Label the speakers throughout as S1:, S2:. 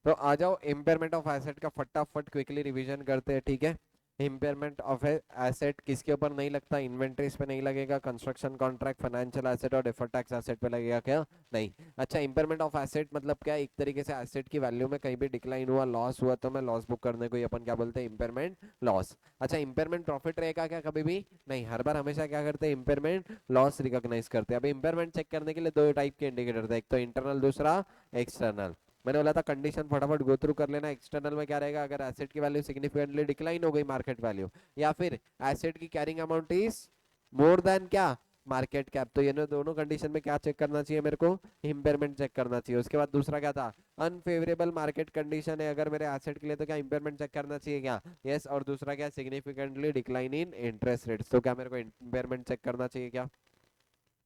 S1: तो आ जाओ impairment of asset का फटाफट क्विकली रिवीजन करते हैं, ठीक है। इम्पेयरमेंट ऑफ एसेट किसके ऊपर नहीं लगता? इन्वेंट्रीज पे नहीं लगेगा, कंस्ट्रक्शन कॉन्ट्रैक्ट, फाइनेंशियल एसेट और डिफर्ड टैक्स एसेट पे लगेगा क्या? नहीं। अच्छा, इम्पेयरमेंट ऑफ एसेट मतलब क्या? एक तरीके से एसेट की वैल्यू में कहीं भी डिक्लाइन हुआ, लॉस हुआ, तो मैं लॉस बुक करने को ही अपन क्या बोलते हैं? Impairment loss. अच्छा, इम्पेयरमेंट प्रॉफिट रहेगा क्या कभी भी? नहीं, हर बार हमेशा क्या करते हैं? इम्पेयरमेंट लॉस रिकॉग्नाइज करते हैं। अब इम्पेयरमेंट चेक करने के लिए दो टाइप के इंडिकेटर थे, एक तो इंटरनल, दूसरा एक्सटर्नल। मैंने बोला था कंडीशन फटाफट गो थ्रू कर लेना। एक्सटर्नल में क्या रहेगा? अगर एसेट की वैल्यू सिग्निफिकेंटली डिक्लाइन हो गई मार्केट वैल्यू, या फिर एसेट की carrying amount is more than क्या? मार्केट कैप, तो ये दोनों कंडीशन में क्या चेक करना चाहिए मेरे को? इम्पेयरमेंट चेक करना चाहिए। उसके बाद दूसरा क्या था? अनफेवरेबल मार्केट कंडीशन है अगर मेरे एसेट के लिए, तो क्या इम्पेयरमेंट चेक करना चाहिए क्या? यस। और दूसरा क्या? Significantly decline in interest rates, तो क्या मेरे को इम्पेयरमेंट चेक करना चाहिए क्या?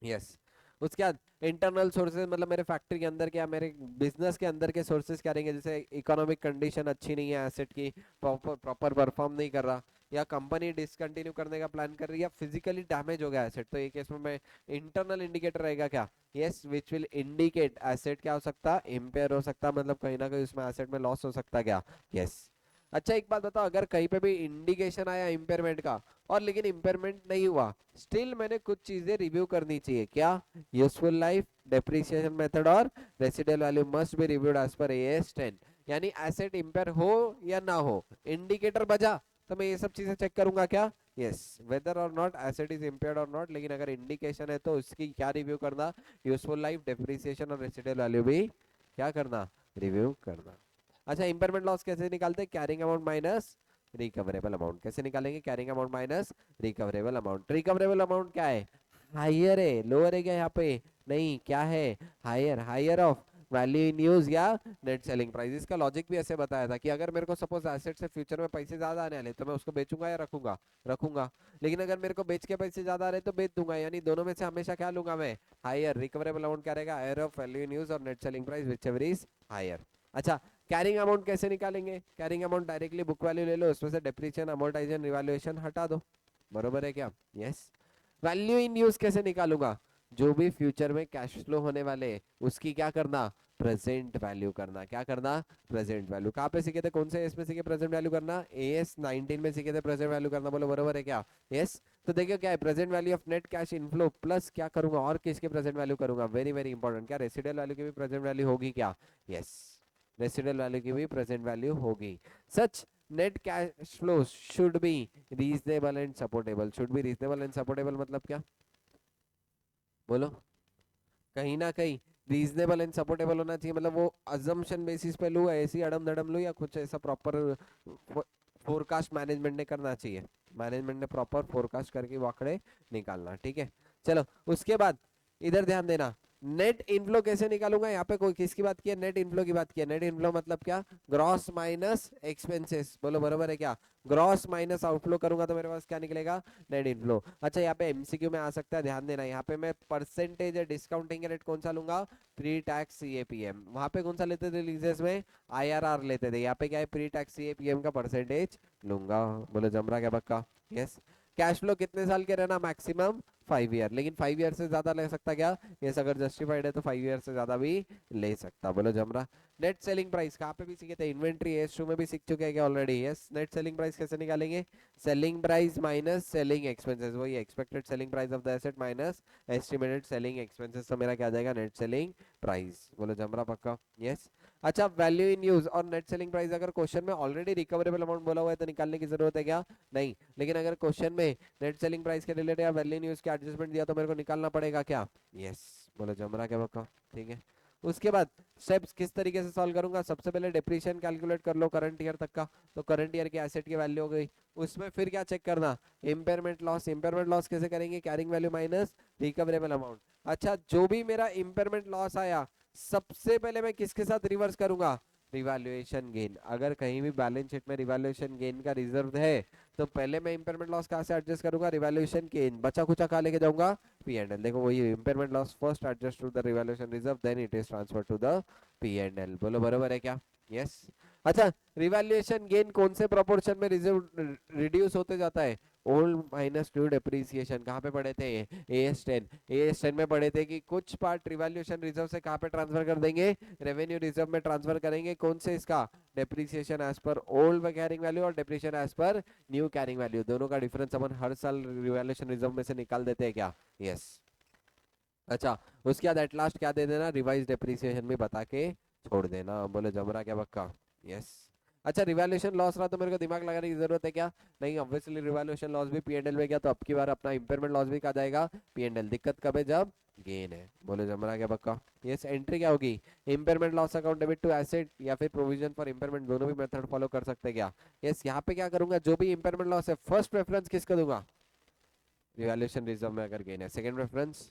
S1: यस। उसके बाद इंटरनल सोर्सेज मतलब मेरे फैक्ट्री के अंदर क्या, मेरे बिजनेस के अंदर के सोर्सेज क्या रहेंगे? जैसे इकोनॉमिक कंडीशन अच्छी नहीं है, एसेट की प्रॉपर परफॉर्म नहीं कर रहा, या कंपनी डिसकंटिन्यू करने का प्लान कर रही है, या फिजिकली डैमेज हो गया एसेट, तो एक केस में मैं इंटरनल इंडिकेटर रहेगा क्या? Yes, which will indicate asset क्या हो सकता? इम्पेयर हो सकता, मतलब कहीं ना कहीं उसमें एसेट में लॉस हो सकता क्या? यस। अच्छा, एक बात बताओ, अगर कहीं पे भी इंडिकेशन आया इम्पेयरमेंट का और लेकिन इम्पेयरमेंट नहीं हुआ, स्टिल मैंने कुछ चीजें रिव्यू करनी चाहिए क्या? यूजफुल लाइफ, डेप्रिसिएशन मेथड और residual value must be reviewed as per AS 10। यानी एसेट इम्पेयर हो या ना हो, इंडिकेटर बजा तो मैं ये सब चीजें चेक करूंगा क्या? यस, वेदर और नॉट एसेट इज इम्पेयर्ड और नॉट, लेकिन अगर इंडिकेशन है तो उसकी क्या रिव्यू करना? यूजफुल लाइफ, डेप्रिसिएशन और रेसिडुअल वैल्यू भी क्या करना? रिव्यू करना। अच्छा, इम्पेयरमेंट लॉस कैसे निकालते हैं? Carrying amount minus recoverable amount. कैसे निकालेंगे? Carrying amount minus recoverable amount. Recoverable amount क्या है? हायर है, लोअर है क्या यहाँ पे? नहीं, क्या है? Higher. Higher of value in use या नेट सेलिंग प्राइस। इसका लॉजिक भी ऐसे बताया था कि अगर मेरे को सपोज एसेट से फ्यूचर में पैसे ज्यादा आने वाले, तो मैं उसको बेचूंगा या रखूंगा? रखूंगा। लेकिन अगर मेरे को बेच के पैसे ज्यादा आ रहे तो बेच दूंगा, यानी दोनों में से हमेशा क्या लूंगा मैं? हायर। रिकवरेबल अमाउंट क्या रहेगा? Higher of value in use और net selling price whichever is higher. अच्छा, कैरिंग अमाउंट कैसे निकालेंगे? Carrying amount directly book value ले लो, उसमें से डेप्रिसिएशन, अमोर्टाइजेशन, रिवैल्यूएशन हटा दो। बरोबर है क्या? यस। वैल्यू इन यूज कैसे निकालूंगा? जो भी फ्यूचर में कैश फ्लो होने वाले उसकी क्या करना? प्रेजेंट वैल्यू करना। क्या करना? Present value. कहाँ पे सीखे थे? कौन से इसमें सीखे प्रेजेंट वैल्यू करना? AS 19 में सीखे थे प्रेजेंट वैल्यू करना। बोलो बरोबर है क्या? यस। तो देखिए क्या है, present value of net cash inflow plus क्या करूंगा और किसके प्रेजेंट वैल्यू करूंगा? वेरी वेरी इंपॉर्टेंट, क्या रेसिडुअल वैल्यू की भी प्रेजेंट वैल्यू होगी क्या? यस, रेसिडुअल वैल्यू की भी प्रेजेंट वैल्यू होगी। Such net cash flow should be reasonable and supportable. Should be reasonable and supportable मतलब क्या? बोलो। कहीं ना कहीं रीजनेबल एंड सपोर्टेबल होना चाहिए, मतलब वो अजम्पशन बेसिस पे लूँ, ऐसी अड़म दड़म लूँ, या कुछ ऐसा प्रॉपर फोरकास्ट मैनेजमेंट ने करना चाहिए। मैनेजमेंट ने प्रॉपर फोरकास्ट करके वो आंकड़े निकालना, ठीक है। चलो, उसके बाद इधर ध्यान देना। नेट इनफ्लो कैसे निकालूंगा? यहाँ पे कोई किसकी बात की है? नेट इनफ्लो की बात की है। नेट इनफ्लो मतलब क्या? Gross minus expenses. बोलो बरोबर है क्या? ग्रॉस माइनस आउटफ्लो करूंगा तो मेरे पास क्या निकलेगा? Net inflow. अच्छा, यहाँ पे MCQ में आ सकता है, ध्यान देना। यहाँ पे मैं परसेंटेज डिस्काउंटिंग रेट कौन सा लूंगा? Pre tax CAPM। वहां पे कौन सा लेते थे लीजेस में? IRR लेते थे। यहाँ पे क्या है? प्री टैक्स CAPM का परसेंटेज लूंगा। बोलो जम रहा क्या पक्का? यस। कैश फ्लो कितने साल के रहना? मैक्सिमम 5 ईयर, लेकिन 5 ईयर से ज्यादा ले सकता क्या? यस, अगर जस्टिफाइड है तो 5 ईयर से ज्यादा भी ले सकता। बोलो जम रहा। नेट सेलिंग प्राइस कहाँ पे भी सीखे थे? इन्वेंट्री AS2 में भी सीख चुके हैं क्या already? Yes. Net selling price कैसे निकालेंगे? Selling price minus selling expenses, वही expected selling price of the asset minus estimated selling expenses, तो मेरा क्या आ जाएगा? Net selling price. बोलो जमरा पक्का? यस। अच्छा, वैल्यू इन यूज और नेट सेलिंग प्राइस अगर क्वेश्चन में ऑलरेडी रिकवरेबल अमाउंट बोला हुआ है तो निकालने की जरूरत है क्या? नहीं। लेकिन अगर क्वेश्चन में नेट सेलिंग प्राइस के रिलेटेड या वैल्यू इन यूज के एडजस्टमेंट दिया तो मेरे को निकालना पड़ेगा क्या? यस। बोलो जमरा क्या पक्का? ठीक है। उसके बाद स्टेप्स किस तरीके से सॉल्व करूंगा? सबसे पहले डेप्रिसिएशन कैलकुलेट कर लो करंट ईयर तक का, तो करंट ईयर के एसेट की वैल्यू हो गई। उसमें फिर क्या चेक करना? Impairment loss. इम्पेयरमेंट लॉस कैसे करेंगे? Carrying value minus recoverable amount. अच्छा, जो भी मेरा इम्पेयरमेंट लॉस आया सबसे पहले मैं किसके साथ रिवर्स करूंगा? Revaluation gain. अगर कहीं भी बैलेंस शीट में रिवैल्यूएशन गेन का रिजर्व है तो पहले मैं इम्पेयरमेंट लॉस कहाँ से एडजस्ट करूंगा? Revaluation gain. बचा कुचा कहाँ लेके जाऊंगा? P&L। देखो वही impairment loss first adjust to the revaluation reserve, then it is transfer to the P&L। बोलो बरोबर है क्या? यस। अच्छा, रिवैल्यूएशन गेन कौन से प्रोपोर्शन में रिजर्व रिड्यूस होते जाता है? ओल्ड माइनस न्यू डेप्रिसिएशन कहाँ पे पढ़े थे? AS10। AS10 में पढ़े थे कि कुछ पार्ट रिवैल्यूएशन रिजर्व से कहाँ पे ट्रांसफर कर देंगे? रेवेन्यू रिजर्व में ट्रांसफर करेंगे। कौन से? इसका depreciation as per old carrying value और depreciation as per new carrying value, दोनों का डिफरेंस अपन हर साल रिवैल्यूएशन रिजर्व में से निकाल देते हैं क्या? यस। अच्छा, उसके बाद एट लास्ट क्या दे देना? रिवाइज डेप्रिसिएशन भी बता के छोड़ देना। बोले जम रहा क्या पक्का? यस। अच्छा, रिवैल्यूएशन लॉस रहा तो मेरे को दिमाग लगाने की जरूरत है क्या? नहीं, ऑब्वियसली रिवैल्यूएशन लॉस भी P&L में गया तो अब की बार अपना इंपेयरमेंट लॉस भी कहा जाएगा P&L। दिक्कत कब है? जब गेन है। बोले जम रहा क्या पक्का? यस। एंट्री क्या होगी? Impairment loss account debit to asset या फिर प्रोविजन फॉर इंपेयरमेंट, दोनों भी मेथड फॉलो कर सकते हैं क्या? यस। यहाँ पे क्या करूंगा? जो भी इंपेयरमेंट लॉस है फर्स्ट प्रेफरेंस किसको दूंगा? रिवैल्यूएशन रिजर्व में अगर गेन है। Second preference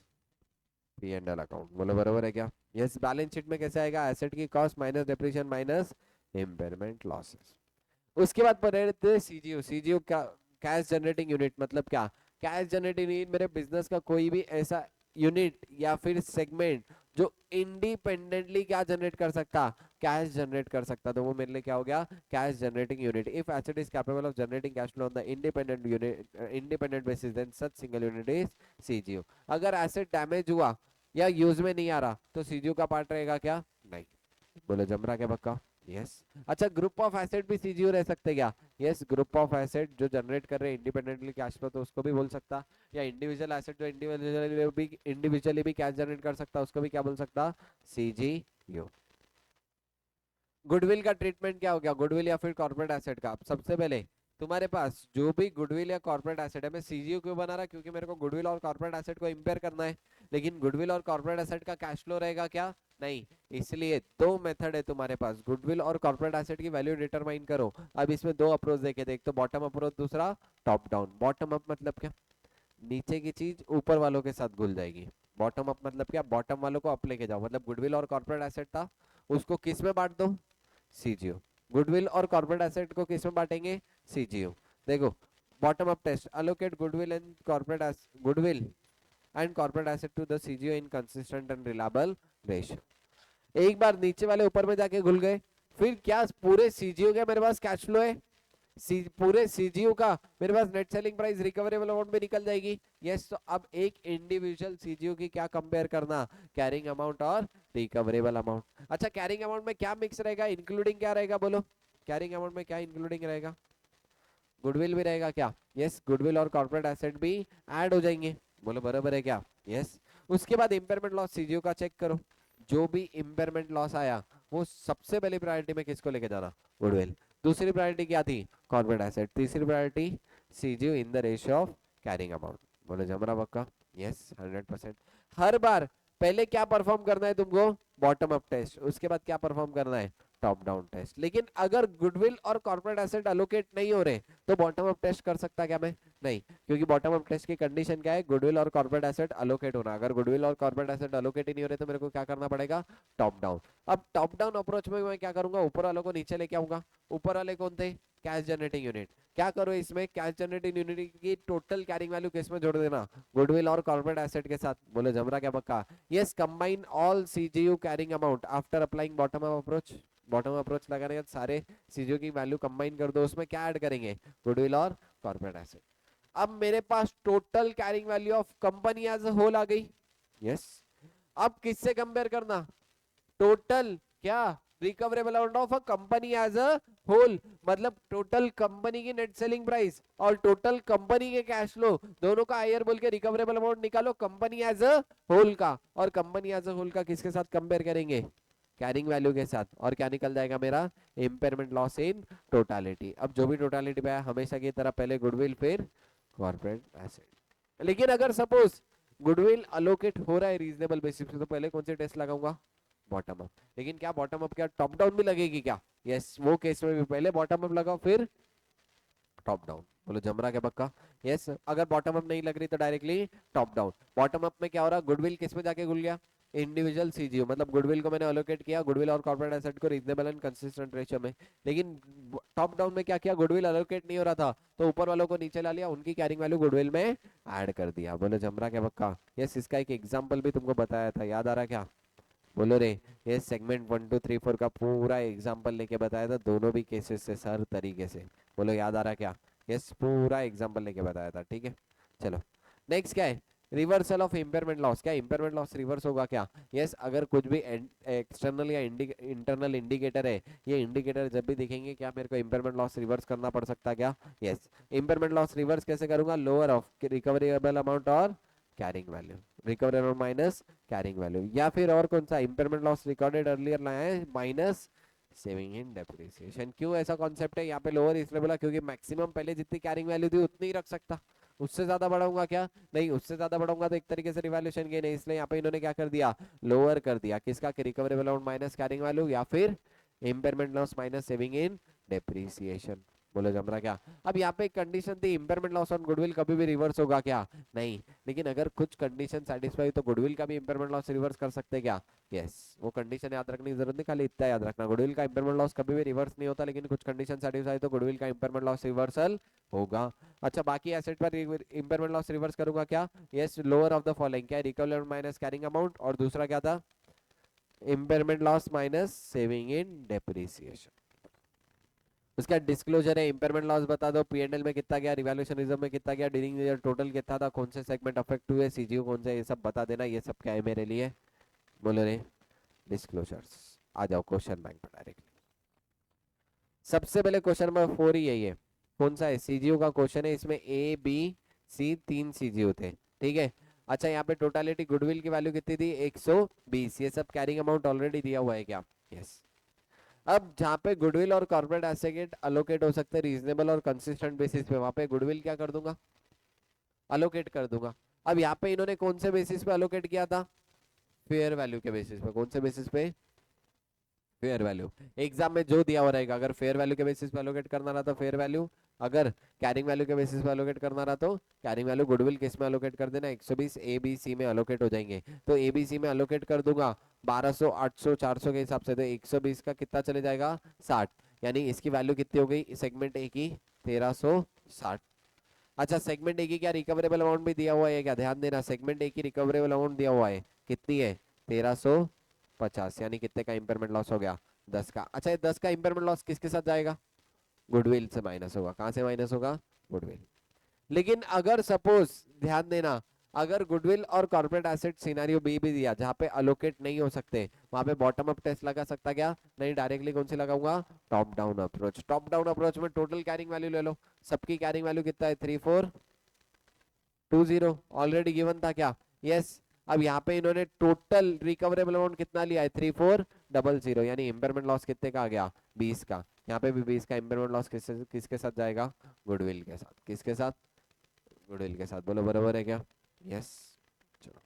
S1: P&L account. बोलो बरोबर है क्या? यस। बैलेंस शीट में कैसे आएगा? एसेट की cost minus depreciation minus impairment losses. उसके बाद पढ़े थे CGU। CGU का कैश जनरेटिंग यूनिट मतलब क्या? कैश जनरेटिंग यूनिट मेरे बिजनेस का कोई भी ऐसा यूनिट या फिर सेगमेंट जो इंडिपेंडेंटली क्या जनरेट कर सकता? कैश जनरेट कर सकता, तो वो मेरे लिए क्या हो गया? Cash generating unit. If asset is capable of generating cash flow on the independent unit independent basis then such single unit is CGU। अगर एसेट डैमेज हुआ या यूज में नहीं आ रहा तो CGU का पार्ट रहेगा क्या? नहीं। बोले जम रहा क्या पक्का? यस। अच्छा, ग्रुप ऑफ एसेट भी CGU रह सकते क्या? यस। ग्रुप ऑफ एसेट जो जनरेट कर रहे हैं इंडिपेंडेंटली कैश फ्लो तो उसको भी बोल सकता, या इंडिविजुअल एसेट जो इंडिविजुअली भी कैश जनरेट कर सकता उसको भी क्या बोल सकता? CGU। गुडविल का ट्रीटमेंट क्या हो गया? गुडविल या फिर कॉर्पोरेट एसेट का? सबसे पहले तुम्हारे पास जो भी गुडविल या कॉर्पोरेट एसेट है, मैं CGU क्यों बना रहा? क्योंकि मेरे को गुडविल और कॉर्पोरेट एसेट को इंपेयर करना है। लेकिन गुडविल और कॉर्पोरेट एसेट का कैश फ्लो रहेगा क्या? नहीं। इसलिए दो मेथड है तुम्हारे पास, गुडविल और कॉर्पोरेट एसेट की वैल्यू डिटरमाइन करो। अब इसमें दो अप्रोच देखे थे, एक तो बॉटम अप्रोच, दूसरा टॉप डाउन। बॉटम अप मतलब क्या? नीचे की चीज ऊपर वालों के साथ घुल जाएगी। बॉटम अप मतलब क्या? बॉटम वालों को अप लेके जाओ। मतलब गुडविल और कॉर्पोरेट एसेट था, उसको किस में बांट दो? CGU। गुडविल और कॉर्पोरेट एसेट को किस में बांटेंगे? CGU। देखो, bottom up test, allocate goodwill and corporate goodwill and corporate asset to the CGU in consistent and reliable ratio. एक बार नीचे वाले ऊपर में जाके घुल गए, फिर क्या पूरे CGU के मेरे पास कैश फ्लो है? पूरे CGU का मेरे पास net selling price recoverable amount में निकल जाएगी। यस। तो अब एक इंडिविजुअल CGU की क्या कंपेयर करना? कैरिंग अमाउंट और रिकवरेबल अमाउंट। अच्छा, कैरिंग अमाउंट में क्या मिक्स रहेगा? इंक्लूडिंग क्या रहेगा? बोलो, कैरिंग अमाउंट में क्या इंक्लूडिंग रहेगा? गुडविल भी रहेगा क्या? यस। गुडविल और कॉर्पोरेट एसेट भी ऐड हो जाएंगे। बोलो बराबर है क्या? यस। उसके बाद इंपेयरमेंट लॉस CGU का चेक करो। जो भी इंपेयरमेंट लॉस आया वो सबसे पहली प्रायोरिटी में किसको लेके जाना? गुडविल। दूसरी प्रायोरिटी क्या थी? Corporate asset. तीसरी priority CGU in the ratio of carrying amount. बोलो जमरा पक्का? यस, 100%। हर बार पहले क्या परफॉर्म करना है तुमको? Bottom up test. उसके बाद क्या परफॉर्म करना है? Top down test. लेकिन अगर गुडविल और कॉर्पोरेट एसेट अलोकेट नहीं हो रहे तो बॉटम अप टेस्ट कर सकता क्या मैं? नहीं, क्योंकि बॉटम अप टेस्ट की कंडीशन क्या है? गुडविल और कॉर्पोरेट एसेट अलोकेट होना। अगर गुडविल और कॉर्पोरेट एसेट अलोकेट ही नहीं हो रहे तो मेरे को क्या करना पड़ेगा? Top down. अब टॉप डाउन अप्रोच में मैं क्या करूंगा? ऊपर वालों को नीचे लेके आऊंगा। ऊपर वाले कौन थे? Cash generating unit. क्या करो इसमें? कैश जनरेटिंग यूनिट की टोटल कैरिंग वैल्यू किस में जोड़ देना? गुडविल और कॉर्पोरेट एसेट के साथ। बोले जमरा क्या पक्का? Yes. Combine all CGU carrying amount after applying bottom up approach. Bottom approach लगाने के बाद सारे CGU की वैल्यू कंबाइन कर दो। उसमें क्या ऐड करेंगे? गुडविल और कॉर्पोरेट एसेट। अब मेरे पास total carrying value of company as a whole आ गई। यस। अब किससे कंपेयर करना? टोटल क्या? Recoverable amount of a company as a whole, मतलब टोटल कंपनी की नेट सेलिंग प्राइस और टोटल कंपनी के कैश फ्लो दोनों का आईआर बोल के रिकवरेबल अमाउंट निकालो कंपनी एज अ होल का। और कंपनी एज अ होल का किसके साथ कंपेयर करेंगे? कैरिंग वैल्यू के साथ। और क्या निकल जाएगा मेरा? Impairment loss in totality. अब जो भी टोटालिटी पे आया हमेशा की तरह पहले गुडविल फिर कॉर्पोरेट एसेट। लेकिन अगर सपोज गुडविल अलोकेट हो रहा है रीजनेबल बेसिस पे तो पहले कौन से टेस्ट लगाऊंगा? Bottom up. लेकिन क्या बॉटम अप क्या टॉप डाउन भी लगेगी क्या? यस। वो केस में भी पहले बॉटम अप लगाओ फिर टॉप डाउन। बोलो जमरा क्या पक्का? यस। अगर बॉटम अप नहीं लग रही तो directly top down. Bottom up में क्या हो रहा? गुडविल किस में जाके घुल गया? Individual CGU। मतलब गुडविल को मैंने अलोकेट किया, गुडविल और कॉर्पोरेट एसेट को रीजनेबल एंड कंसिस्टेंट रेशियो में। लेकिन टॉप डाउन में क्या किया? गुडविल अलोकेट नहीं हो रहा था तो ऊपर वालों को नीचे ला लिया, उनकी कैरिंग वैल्यू गुडविल में ऐड कर दिया। बोलो जमरा क्या पक्का? यस। इसका एक एग्जांपल भी तुमको बताया था, याद आ रहा क्या? बोलो रे। ये सेगमेंट 1 2 3 4 का पूरा एग्जांपल लेके बताया था दोनों भी केसेस से सर तरीके से। बोलो याद आ रहा क्या? यस, पूरा एग्जांपल लेके बताया था, ठीक है। चलो नेक्स्ट क्या है, रिवर्सल ऑफ इम्पेयरमेंट लॉस। क्या इम्पेयरमेंट लॉस रिवर्स होगा क्या? यस, अगर कुछ भी एक्सटर्नल या इंटरनल इंडिकेटर है, ये इंडिकेटर जब भी दिखेंगे क्या मेरे को इम्पेयरमेंट लॉस रिवर्स करना पड़ सकता है क्या? यस। इम्पेयरमेंट लॉस रिवर्स कैसे करूंगा? लोअर ऑफ रिकवरेबल अमाउंट और carrying value, recovery amount minus carrying value. या फिर और कौन सा इम्पेयरमेंट लॉस रिकॉर्डेड अर्लियर लाया है, माइनस सेविंग इन डेप्रिसिएशन। क्यों ऐसा कॉन्सेप्ट है यहाँ पे लोअर इसलिए बोला क्योंकि मैक्सिमम पहले जितनी कैरिंग वैल्यू थी उतनी ही रख सकता, उससे ज्यादा बढ़ाऊंगा क्या? नहीं, उससे ज्यादा बढ़ाऊंगा तो एक तरीके से रिवैल्यूएशन गेन है, इसलिए यहाँ पे इन्होंने क्या कर दिया, लोअर कर दिया। किसका? Recoverable amount minus carrying value या फिर impairment loss minus saving in depreciation. बोलो जम रहा क्या? अब यहाँ पे एक कंडीशन थी, इम्पेयरमेंट लॉस ऑन गुडविल कभी भी रिवर्स होगा क्या? नहीं, लेकिन अगर कुछ कंडीशन सेटिस्फाई तो गुडविल का भी इम्पेयरमेंट लॉस रिवर्स कर सकते क्या? यस। वो कंडीशन याद रखने की जरूरत नहीं, खाली इतना याद रखना, गुडविल का इम्पेयरमेंट लॉस कभी भी रिवर्स नहीं होता, लेकिन कुछ कंडीशन सेटिस्फाई तो गुडविल का इम्पेयरमेंट लॉस रिवर्सल होगा। अच्छा, बाकी एसेट पर इम्पेयरमेंट लॉस रिवर्स करूंगा क्या? Yes, lower of the following. क्या? रिकवरी माइनस कैरिंग अमाउंट, और दूसरा क्या था? Impairment loss minus saving in depreciation. उसका डिस्क्लोजर है, इम्पेयरमेंट लॉस बता दो, पीएनएल में कितना गया, रिवैल्यूएशन रिजर्व में कितना गया, ड्यूरिंग ईयर टोटल कितना था, कौन से सेगमेंट अफेक्ट हुए, सीजीओ कौन से, ये सब बता देना। ये सब क्या है मेरे लिए? बोलो रे, डिस्क्लोजर्स। आ जाओ क्वेश्चन बैंक पर डायरेक्टली। सबसे पहले क्वेश्चन नंबर 4 ही है ये। कौन सा है? सीजीओ का क्वेश्चन है, इसमें ए बी सी तीन सीजीओ थे, ठीक है। अच्छा, यहाँ पे टोटालिटी गुडविल की वैल्यू कितनी थी? 120। ये सब कैरिंग अमाउंट ऑलरेडी दिया हुआ है क्या? यस। अब जहाँ पे गुडविल और कॉर्पोरेट एसेट अलोकेट हो सकते हैं रीजनेबल और कंसिस्टेंट बेसिस पे, वहां पे गुडविल क्या कर दूंगा? अलोकेट कर दूंगा। अब यहाँ पे इन्होंने कौन से बेसिस पे अलोकेट किया था? फेयर वैल्यू के बेसिस पे। कौन से बेसिस पे? Fair value. एग्जाम में जो दिया हुआ रहेगा, अगर फेयर वैल्यू के बेसिस पे अलोकेट करना रहा तो फेयर वैल्यू, अगर कैरिंग वैल्यू के बेसिस पे अलोकेट करना रहा तो कैरिंग वैल्यू। गुडविल किस में अलोकेट कर देना? 120 ए बी सी में अलोकेट हो जाएंगे, तो ए बी सी में अलोकेट कर दूंगा 1200 800 400 के हिसाब से, तो 120 का कितना चले जाएगा? 60। यानी इसकी वैल्यू कितनी हो गई सेगमेंट ए की? 1360। अच्छा, सेगमेंट ए की क्या रिकवरेबल अमाउंट भी दिया हुआ है क्या? ध्यान देना, सेगमेंट ए की रिकवरेबल अमाउंट दिया हुआ है, कितनी है? 1350। यानी कितने का इंपेयरमेंट लॉस हो गया? 10 का। अच्छा, ये 10 का इंपेयरमेंट लॉस किसके साथ जाएगा? गुडविल से माइनस होगा। कहां से माइनस होगा? गुडविल। लेकिन अगर सपोज, ध्यान देना, अगर गुडविल और कॉर्पोरेट एसेट सिनेरियो बी भी दिया जहां पे अलोकेट नहीं हो सकते, वहां पे बॉटम अप टेस्ट लगा सकता क्या? नहीं, डायरेक्टली कौन सी लगाऊंगा? Top down approach. Top down approach में टोटल कैरिंग वैल्यू ले लो। सबकी कैरिंग वैल्यू कितना है? 3420 ऑलरेडी गिवन था क्या? यस। अब यहाँ पे इन्होंने टोटल रिकवरेबल अमाउंट कितना लिया है? 3400। यानी इम्पेयरमेंट लॉस कितने का आ गया? 20 का। यहाँ पे भी 20 का इम्पेयरमेंट लॉस किसके साथ जाएगा? गुडविल के साथ। किसके साथ? गुडविल के साथ। बोलो बराबर है क्या? यस। चलो,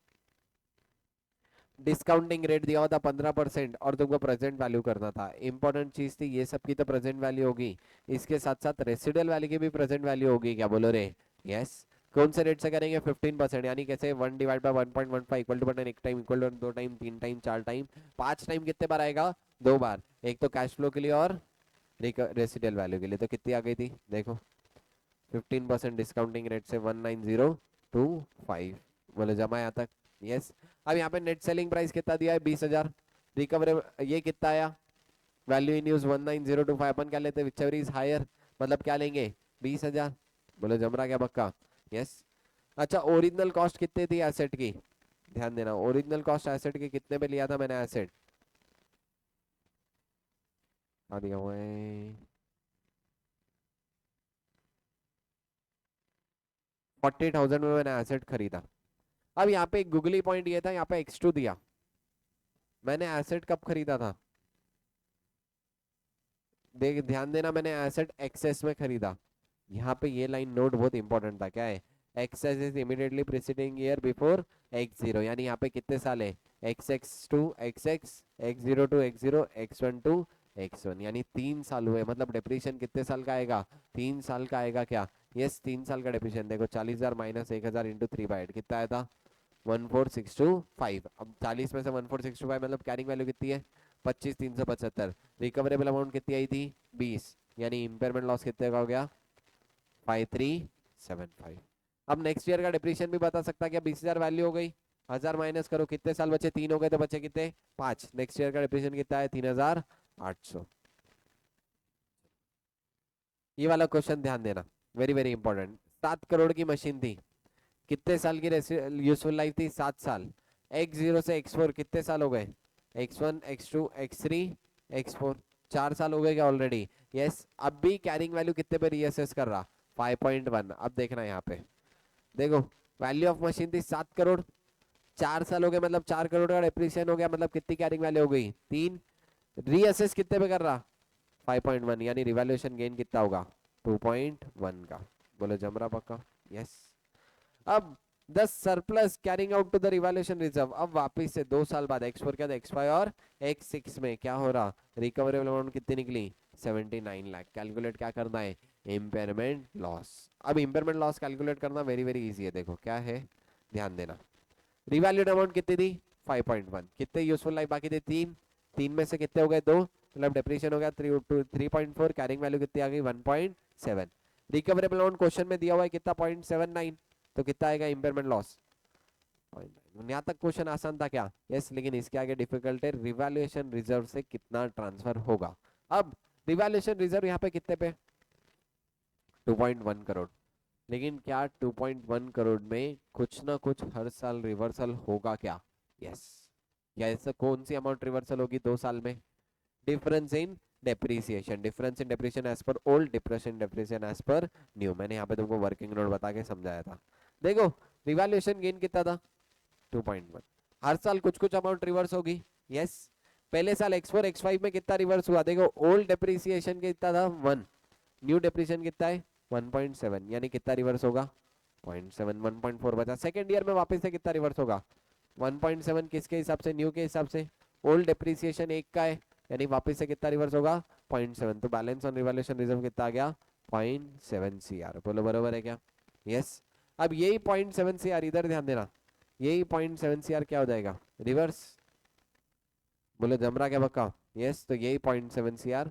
S1: डिस्काउंटिंग रेट दिया हुआ था 15% और तुमको प्रेजेंट वैल्यू करना था। इंपॉर्टेंट चीज थी, ये सब की तो प्रेजेंट वैल्यू होगी, इसके साथ साथ रेसिडुअल वैल्यू की भी प्रेजेंट वैल्यू होगी क्या? बोलो रे, यस। कौन से रेट से करेंगे? 15%। यानी कैसे? 1/1.15 इक्वल टू बटन, एक टाइम इक्वल टू, दो टाइम, तीन टाइम, चार टाइम, पांच टाइम। कितने बार आएगा? दो बार। एक तो कैश फ्लो के लिए और रेसिडुअल वैल्यू के लिए। तो कितनी आ गई थी देखो, 15% डिस्काउंटिंग रेट से 19025। बोले जमा यहाँ तक? यस। अब यहाँ पे नेट सेलिंग प्राइस कितना दिया है? 20,000। रिकवरी ये कितना आया? Value in use 19025। अपन क्या लेते हैं? विचेवर इज हायर, मतलब क्या लेंगे? 20,000। बोले जम रहा क्या पक्का? यस। अच्छा, ओरिजिनल कॉस्ट कितनी थी एसेट की? ध्यान देना, ओरिजिनल कॉस्ट एसेट की कितने पे लिया था मैंने एसेट? आ दिया हुआ है 40,000 में मैंने एसेट खरीदा। अब यहाँ पे एक गुगली पॉइंट ये था, यहाँ पे X2 दिया, मैंने एसेट कब खरीदा था? देख, ध्यान देना, मैंने एसेट एक्सेस में खरीदा। यहाँ पे ये लाइन नोट बहुत इंपॉर्टेंट था। क्या है? Excess is immediately preceding year before X0। यानी यहाँ पे कितने साल है? XX2 XX, X02 X0, X1 to X1। यानी 3 साल हुए, मतलब डिप्रीशियन कितने साल का आएगा? 3 साल का आएगा क्या? यस, 3 साल का डिप्रीशियन। देखो 40,000 माइनस 1,000 इंटू 3/8 कितना आया था? 14,625। अब 40 में से 14,625 मतलब कैरिंग वैल्यू कितनी है? 25,375। रिकवरेबल अमाउंट कितनी आई थी? 20। यानी इंपेयरमेंट लॉस कितने का हो गया? 5375। अब नेक्स्ट ईयर का डिप्रीशियन भी बता सकता क्या? 20,000 वैल्यू हो गई, 1,000 माइनस करो, कितने साल बचे? 3 हो गए, तो बचे कितने? 5। नेक्स्ट ईयर का डिप्रीशियन कितना है? 3,800। ये वाला क्वेश्चन ध्यान देना। Very very important. 7 करोड़ की मशीन थी, कितने साल की यूजफुल लाइफ थी? 7 साल। X0 से X4 कितने साल हो गए? X1 X2 X3 X4, 4 साल हो गए क्या ऑलरेडी? यस। अब भी कैरिंग वैल्यू कितने पे रीअसेस कर रहा? 5.1। अब देखना यहाँ पे, देखो वैल्यू ऑफ मशीन थी 7 करोड़, 4 साल हो गए, मतलब 4 करोड़ का डिप्रिसिएशन हो गया, मतलब कितनी कैरिंग वैल्यू हो गई? 3। रीअसेस कितने पे कर रहा? 5.1, यानी रिवैल्यूएशन गेन कितना होगा? 2.1 का। बोलो जमरा पक्का? यस। अब 10 surplus carrying out to the revaluation reserve, अब वापिस से 2 साल बाद X4 क्या था? X5 और X6 में क्या हो रहा? रिकवरेबल अमाउंट कितनी निकली? 79 लाख। कैलकुलेट क्या करना है? Impairment loss. अब इम्पेयरमेंट लॉस कैलकुलेट करना वेरी वेरी इजी है, देखो क्या है, ध्यान देना। रिवैल्यूड अमाउंट कितनी थी? 5.1। कितने यूजफुल लाइफ बाकी थे? 3। 3 में से कितने हो गए? 2, मतलब डेप्रिसिएशन हो गया 3.4। कैरिंग वैल्यू कितनी आ गई? 1.7। रिकवरेबल अमाउंट क्वेश्चन में दिया हुआ है कितना? 0.79। तो कितना आएगा इम्पेयरमेंट लॉस? 0.9। यहाँ तक क्वेश्चन आसान था क्या? यस, लेकिन इसके आगे डिफिकल्ट है, रिवैल्यूएशन रिजर्व से कितना ट्रांसफर होगा। अब रिवैल्यूएशन रिजर्व यहाँ पे कितने पे? 2.1 करोड़। लेकिन क्या 2.1 करोड़ में कुछ ना कुछ हर साल रिवर्सल होगा क्या? यस। क्या ऐसा कौन सी अमाउंट रिवर्सल होगी 2 साल में? Difference in depreciation, difference in depreciation as per old, depression depreciation as per new. मैंने यहाँ पे तुमको वर्किंग नोट बता के समझाया था। देखो रिवैल्यूएशन गेन कितना था? 2.1। हर साल कुछ कुछ अमाउंट रिवर्स होगी। यस। पहले साल X4 X5 में कितना रिवर्स हुआ? देखो ओल्ड डेप्रिसिएशन कितना था? 1। न्यू डेप्रिसिएशन कितना है? 1.7, यानी कितना रिवर्स होगा? 0.7। 1.4 बचा। सेकेंड ईयर में वापस से कितना रिवर्स होगा? 1.7 किसके हिसाब से? न्यू के हिसाब से। ओल्ड डेप्रिसिएशन 1 का है, यानी वापस से कितना रिवर्स होगा? 0.7। तो बैलेंस ऑन रिवैल्यूएशन रिजर्व कितना आ गया? 0.7 CR। बोलो बरोबर है क्या? यस। अब यही 0.7 CR, इधर ध्यान देना, यही 0.7 CR क्या हो जाएगा? रिवर्स। बोलो जमरा क्या पक्का? यस। तो यही 0.7 CR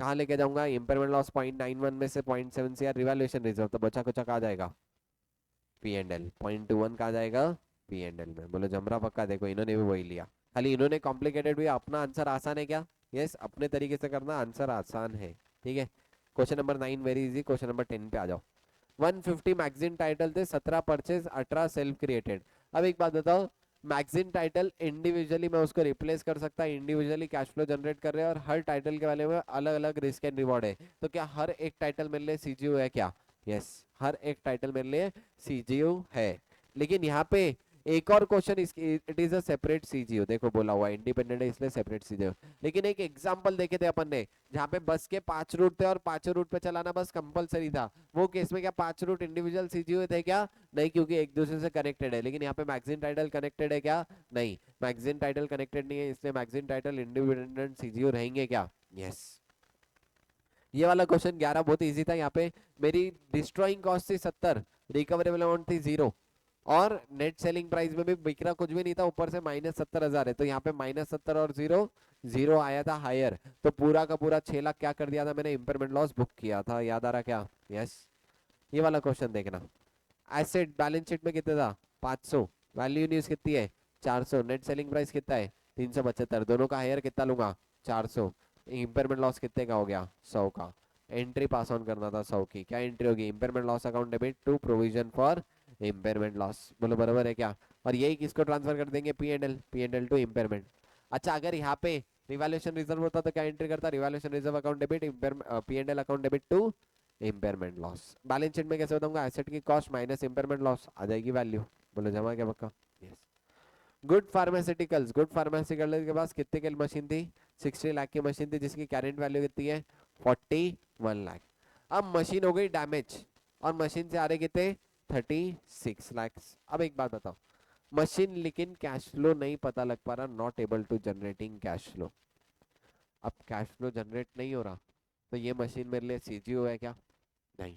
S1: कहाँ लेके जाऊंगा? इम्पेयरमेंट लॉस 0.91 में से 0.7 CR रिवैल्यूएशन रिजर्व, तो बचा कुचा कहाँ जाएगा? P&L। 0.21 कहाँ जाएगा? P&L में। बोलो जमरा पक्का? देखो इन्होंने भी वही लिया, खाली इन्होंने कॉम्प्लिकेटेड भी। अपना आंसर आसान है क्या? यस, अपने तरीके से करना, आंसर आसान है। ठीक है। Question number 9 very easy. Question number 10 पे आ जाओ। 150 मैगजीन टाइटल थे, 17 परचेज, 18 सेल्फ क्रिएटेड। अब एक बात बताओ, मैगजीन टाइटल इंडिविजुअली मैं उसको रिप्लेस कर सकता, इंडिविजुअली कैश फ्लो जनरेट कर रहे हैं, और हर टाइटल के बारे में अलग अलग रिस्क एंड रिवॉर्ड है। तो क्या हर एक टाइटल मेरे लिए सीजीओ है क्या? यस, हर एक टाइटल मेरे लिए सीजीओ है। लेकिन यहाँ पे एक और question, it is a separate CGO, देखो बोला हुआ इंडिपेंडेंट है इसलिए सेपरेट सीजीओ। लेकिन एक एग्जांपल देखे थे अपन ने, जहाँ पे बस के 5 रूट थे और 5 रूट पे चलाना बस कंपलसरी था। वो केस में क्या 5 रूट इंडिविजुअल सीजीओ थे क्या? नहीं, क्योंकि एक दूसरे से कनेक्टेड है। लेकिन यहाँ पे मैगजीन टाइटल कनेक्टेड है क्या? नहीं, मैगजीन टाइटल कनेक्टेड नहीं है, इसलिए मैगजीन टाइटल इंडिपेंडेंट सीजीओ रहेंगे क्या? यस। ये वाला क्वेश्चन 11 बहुत इजी था। यहाँ पे मेरी डिस्ट्रॉइंग कॉस्ट थी 70, रिकवरेबल अमाउंट थी 0, और नेट सेलिंग प्राइस में भी बिक रहा कुछ भी नहीं था, ऊपर से -70,000 है। तो यहाँ पे -70 और 0, 0 आया था हायर। तो पूरा का पूरा 6 लाख क्या कर दिया था मैंने? इम्पेयरमेंट लॉस बुक किया था। याद आ रहा क्या? यस। ये वाला क्वेश्चन देखना। एसेट बैलेंस शीट में कितना था? 500। वैल्यू न्यूज कितनी है? 400। नेट सेलिंग प्राइस कितना है? 375। दोनों का हायर कितना लूंगा? 400। इम्पेयरमेंट लॉस कितने का हो गया? 100 का। एंट्री पास ऑन करना था 100 की, क्या एंट्री होगी? Impairment loss account debit to provision for impairment loss. बोलो बराबर है क्या? और यही किसको ट्रांसफर कर देंगे? P&L, P&L to impairment. अच्छा, अगर यहाँ पे रिवैल्यूएशन रिजर्व होता तो क्या एंट्री करता? Revaluation reserve account debit, P&L account debit to impairment loss. Balance sheet में कैसे बताऊंगा? एसेट की कॉस्ट माइनस इम्पेयरमेंट लॉस, आ जाएगी वैल्यू। बोलो जमा क्या पक्का? Yes. Good Pharmaceuticals, Good Pharmaceuticals के पास कितने की मशीन थी? 60 लाख की मशीन थी, जिसकी करेंट वैल्यू कितनी है? 41 लाख। अब मशीन हो गई डैमेज, और मशीन से आ रहे कितने? 36 लाख। अब एक बात बताओ, मशीन लेकिन कैश फ्लो नहीं पता लग पा रहा, not able to generating cash flow. अब कैश फ्लो जनरेट नहीं हो रहा, तो ये मशीन मेरे लिए सीजीओ है क्या? नहीं।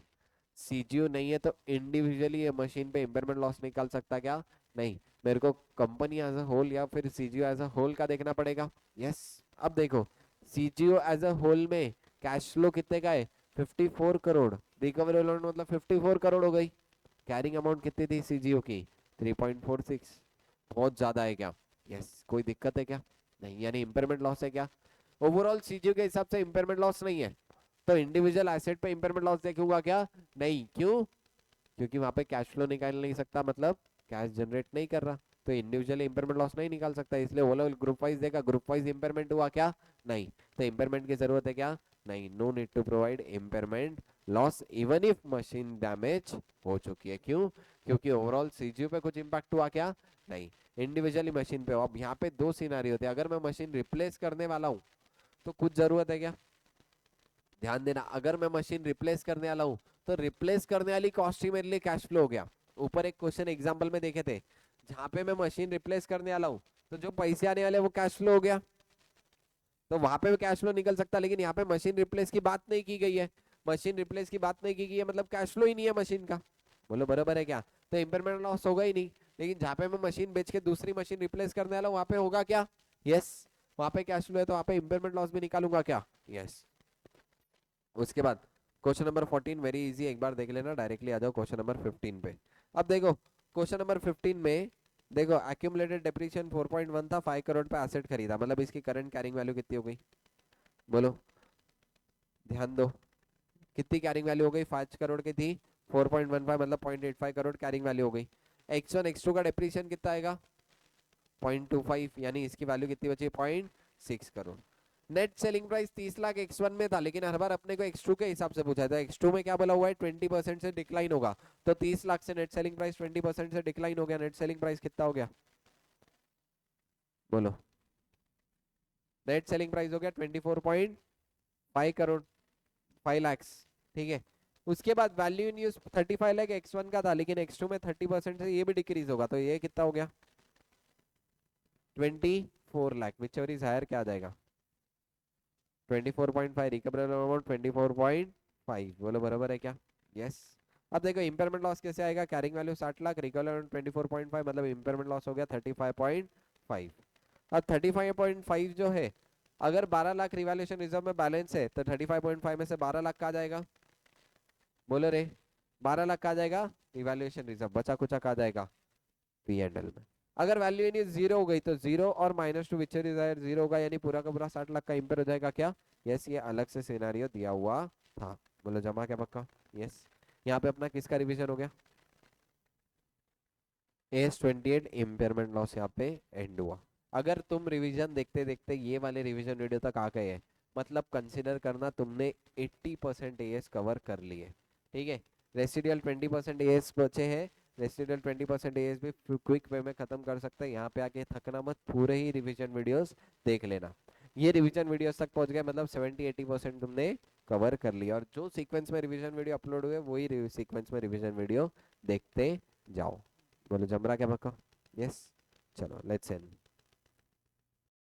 S1: सीजीओ नहीं है तो इंडिविजुअली ये मशीन पे इम्पेयरमेंट लॉस निकाल सकता क्या? नहीं। मेरे को कंपनी एज अ होल या फिर सीजीओ एज अ होल का देखना पड़ेगा। यस। अब देखो, सीजीओ एज अ होल में कैश फ्लो कितने का है? 54 करोड़। रिकवरेबल मतलब 54 करोड़ हो गई। कैरिंग अमाउंट कितनी थी सीजीओ की? 3.46। बहुत ज्यादा है क्या? यस। कोई दिक्कत है क्या? नहीं, यानी इम्पेयरमेंट लॉस है क्या? ओवरऑल सीजीओ के हिसाब से इम्पेयरमेंट लॉस नहीं है, तो इंडिविजुअल एसेट पे इम्पेयरमेंट लॉस देखूंगा क्या? नहीं, क्यों? क्योंकि वहां पे कैश फ्लो निकाल नहीं सकता, मतलब कैश जनरेट नहीं कर रहा, तो इंडिविजुअली इम्पेयरमेंट लॉस नहीं निकाल सकता, इसलिए वो लोग ग्रुप वाइज देगा, ग्रुप वाइज इम्पेयरमेंट हुआ क्या? नहीं। तो इम्पेयरमेंट की जरूरत है क्या? नहीं, no need to provide impairment loss even if machine damage हो चुकी है। क्यों? क्योंकि ओवरऑल सीजीयू पे कुछ इंपैक्ट हुआ क्या? नहीं, इंडिविजुअली मशीन पे। अब यहाँ पे दो सिनारी होते हैं, अगर मैं मशीन रिप्लेस करने वाला हूँ तो कुछ जरूरत है क्या? ध्यान देना, अगर मैं मशीन रिप्लेस करने वाला हूं तो रिप्लेस करने वाली कॉस्ट ही मेरे लिए कैश फ्लो हो गया। ऊपर एक क्वेश्चन एग्जांपल में देखे थे, जहां पे मैं मशीन रिप्लेस करने वाला हूं तो जो पैसे आने वाले वो कैश फ्लो हो गया, तो वहां पे भी कैश फ्लो निकल सकता है, लेकिन यहाँ पे मशीन रिप्लेस की बात नहीं की गई है। मशीन रिप्लेस की बात नहीं की गई है, मतलब कैश फ्लो ही नहीं है मशीन का। बोलो बराबर है क्या? तो इम्पेयरमेंट लॉस होगा ही नहीं। लेकिन जहां पे मैं मशीन बेच के दूसरी मशीन रिप्लेस करने वाला हूँ वहां पे होगा क्या? यस, वहां पे कैश फ्लो है, तो वहां पे इम्पेयरमेंट लॉस भी निकालूंगा क्या? यस। उसके बाद क्वेश्चन नंबर 14 वेरी इजी, एक बार देख लेना, डायरेक्टली आ जाओ क्वेश्चन नंबर 15 पे। अब देखो क्वेश्चन नंबर 15 में, देखो एक्यूमुलेटेड डेप्रिसिएशन 4.1 था, 5 करोड़ पे एसेट खरीदा, मतलब इसकी करंट कैरिंग वैल्यू कितनी हो गई? बोलो, ध्यान दो, कितनी कैरिंग वैल्यू हो गई? 5 करोड़ की थी, 4.15 मतलब 0.85 करोड़ कैरिंग वैल्यू हो गई। x1 x2 का डेप्रिसिएशन कितना आएगा? 0.25, यानी इसकी वैल्यू कितनी बची? 0.6 crore. Net selling price 30 lakh x1 में था, लेकिन हर बार अपने को x2 के हिसाब से पूछा था। x2 में क्या बोला हुआ है? 20% से डिक्लाइन होगा, तो 30 लाख से नेट सेलिंग प्राइस 20% से डिक्लाइन हो गया, नेट सेलिंग प्राइस कितना हो गया? बोलो, नेट सेलिंग प्राइस हो गया 24.5 करोड़, 5 लैक्स। ठीक है, उसके बाद value in use 35 lakh x1 का था, लेकिन x2 में 30% से ये भी डिक्रीज होगा, तो ये कितना हो गया? 24 lakh, whichever is higher, क्या आ जाएगा? 24.5, रिकवरेबल अमाउंट 24.5। बोलो बराबर है क्या? यस। अब देखो इंपेयरमेंट लॉस कैसे आएगा? Carrying value 60 lakh, recoverable amount 24.5, मतलब इंपेयरमेंट लॉस हो गया 35.5। अब 35.5 जो है, अगर 12 लाख रिवैल्यूएशन रिजर्व में बैलेंस है तो 35.5 में से 12 लाख का आ जाएगा? बोलो रे, 12 लाख का आ जाएगा रिवैल्यूएशन रिजर्व, बचा कुचा का आ जाएगा पी एंड एल में। अगर वैल्यू यानी जीरो हो गई तो जीरो और -2 विच इज जीरो होगा, यानी पूरा का पूरा 60 लाख का इंपेयर हो जाएगा क्या? यस, ये अलग से सिनेरियो दिया हुआ था। बोलो जमा क्या पक्का? यस। यहाँ पे अपना किसका रिवीजन हो गया? AS28 इम्पेयरमेंट लॉस यहाँ पे एंड हुआ। अगर तुम रिवीजन देखते देखते ये वाले रिवीजन वीडियो तक आ गए हैं, मतलब कंसिडर करना तुमने 80% एएस कवर कर लिए। ठीक है, रेसिडुअल 20% एएस बचे हैं, रेसिडुअल 20% एएस भी क्विक वे में खत्म कर सकते हैं। यहाँ पे आके थकना मत, पूरे ही रिवीजन वीडियोस देख लेना। ये रिवीजन वीडियोस तक पहुंच गए, मतलब 70-80% तुमने कवर कर लिया, और जो सीक्वेंस में रिवीजन वीडियो अपलोड हुए वही सीक्वेंस में रिवीजन वीडियो देखते जाओ। बोलो जम रहा क्या पक्का? यस। चलो लेट्स एंड।